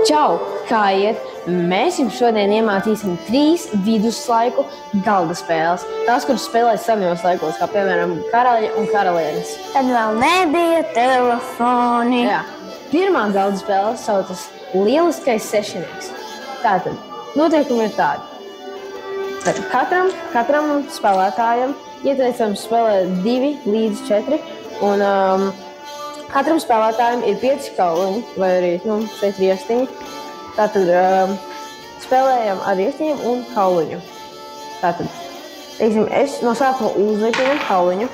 Čau! Kā iet? Mēs jums šodien iemācīsim 3 viduslaiku galda spēles. Tās, kuras spēlēja senajos laikos, kā piemēram karaļi un karalienes. Tad vēl nebija telefoni. Jā. Pirmā galda spēle saucas Lieliskais sešinieks. Tātad noteikumi ir tādi. Tad katram spēlētājam ieteicams spēlēt 2 līdz 4. Un katram spēlētājam ir 5 kauliņi, vai arī šeit riestiņi. Tātad spēlējam ar riestiņiem un kauliņu. Tātad, teiksim, es no sākuma uzliku viņam kauliņu,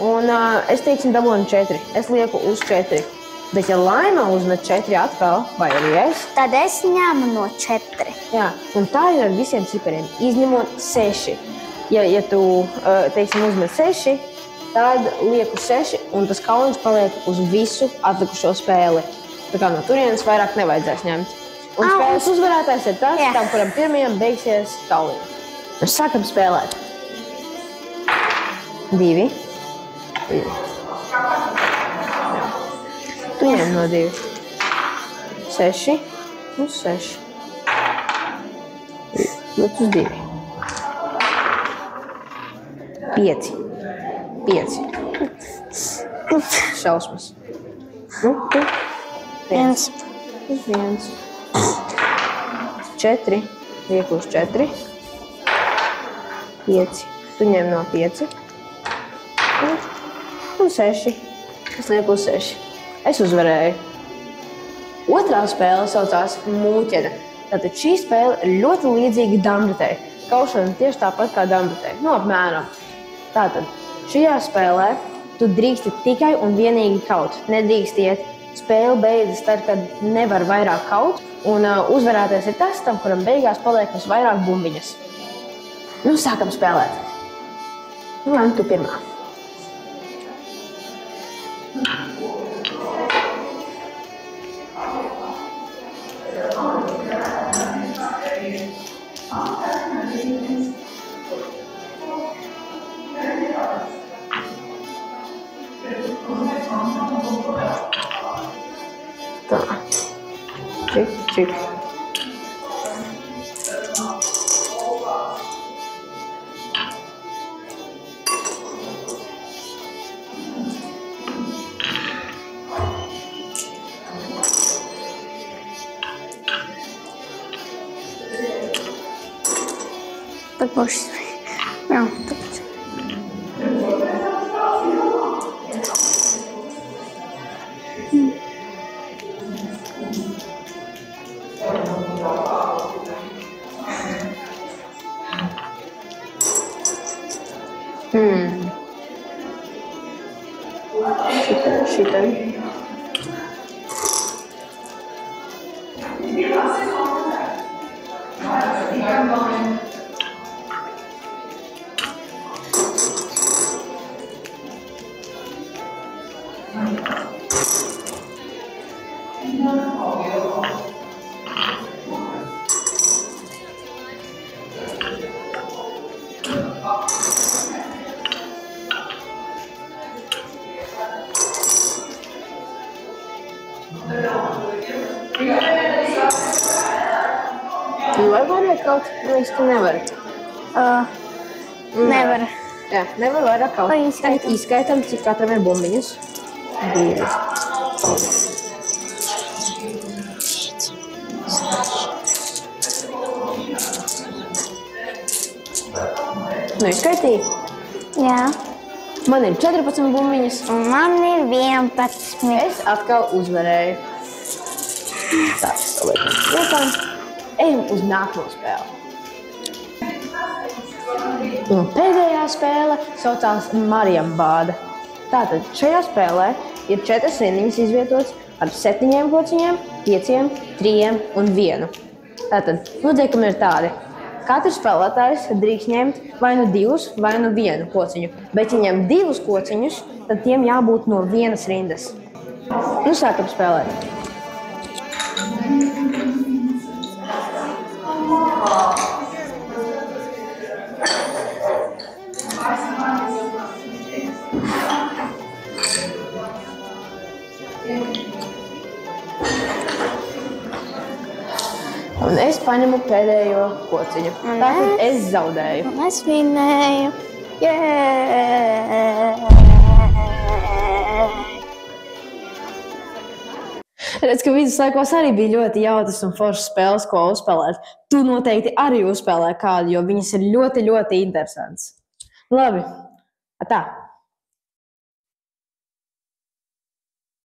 un es, teiksim, dabūnu 4. Es lieku uz 4. Bet, ja Laima uzmet 4 atkal, vai arī es, tad es ņēmu no 4. Jā, un tā ir ar visiem cipariem, izņemot 6. Ja tu, teiksim, uzmet 6, tad lieku 6, un tas kauliņš paliek uz visu atlikušo spēli. Tā kā no turienes vairāk nevajadzēs ņemt. Un spēles uzvarētājs ir tas, tam, kuram pirmajam beigsies kauliņi. Mēs sākam spēlēt. 2. Tu ņem no 2. 6 uz 6. Liec uz 2. 5. 5. Šausmas. Tu? 1. Uz 1. 4. Liek uz 4. 5. Tu ņem no 5. Un 6. Es lieku uz 6. Es uzvarēju. Otrā spēle saucās Mūķene. Tātad šī spēle ir ļoti līdzīga dambretei. Kaušana tieši tāpat kā dambretei. Apmēram. Tātad šajā spēlē tu drīksti tikai un vienīgi kaut. Nedrīkst iet. Spēle beidzas tad, kad nevar vairāk kaut. Un uzvarētājs ir tas, tam, kuram beigās paliek visvairāk bumbiņas. Sākam spēlēt. Laim, tu pirmā. Tā. Čik. Tad būs. Jā, tāpēc. Šitai. Tu vari vairāk kaut? Man liekas, ka nevari. Nevar. Jā, nevar vairāk kaut. Tagad izskaitam, cik katram ir bumbiņas. 2. Izskaitīji? Jā. Man ir 14 bumbiņas. Un man ir 11. Es atkal uzvarēju. Tā, saliekam vietā. Ejam uz nākamo spēli. Un pēdējā spēle saucās Mariambāda. Tātad šajā spēlē ir 4 rindiņas izvietotas ar 7 kociņiem, 5, 3 un 1. Tātad noteikumi ir tādi. Katrs spēlētājs drīkst ņemt vai nu 2, vai nu 1 kociņu. Bet, ja ņem 2 kociņus, tad tiem jābūt no 1 rindas. Sākam spēlēt. Un es paņemu pēdējo kociņu. Tātad es zaudēju. Un es vinēju. Redz, ka viduslaikos arī bija ļoti jautras un foršas spēles, ko uzspēlēt. Tu noteikti arī uzspēlē kādu, jo viņas ir ļoti, ļoti interesantas. Labi, tā.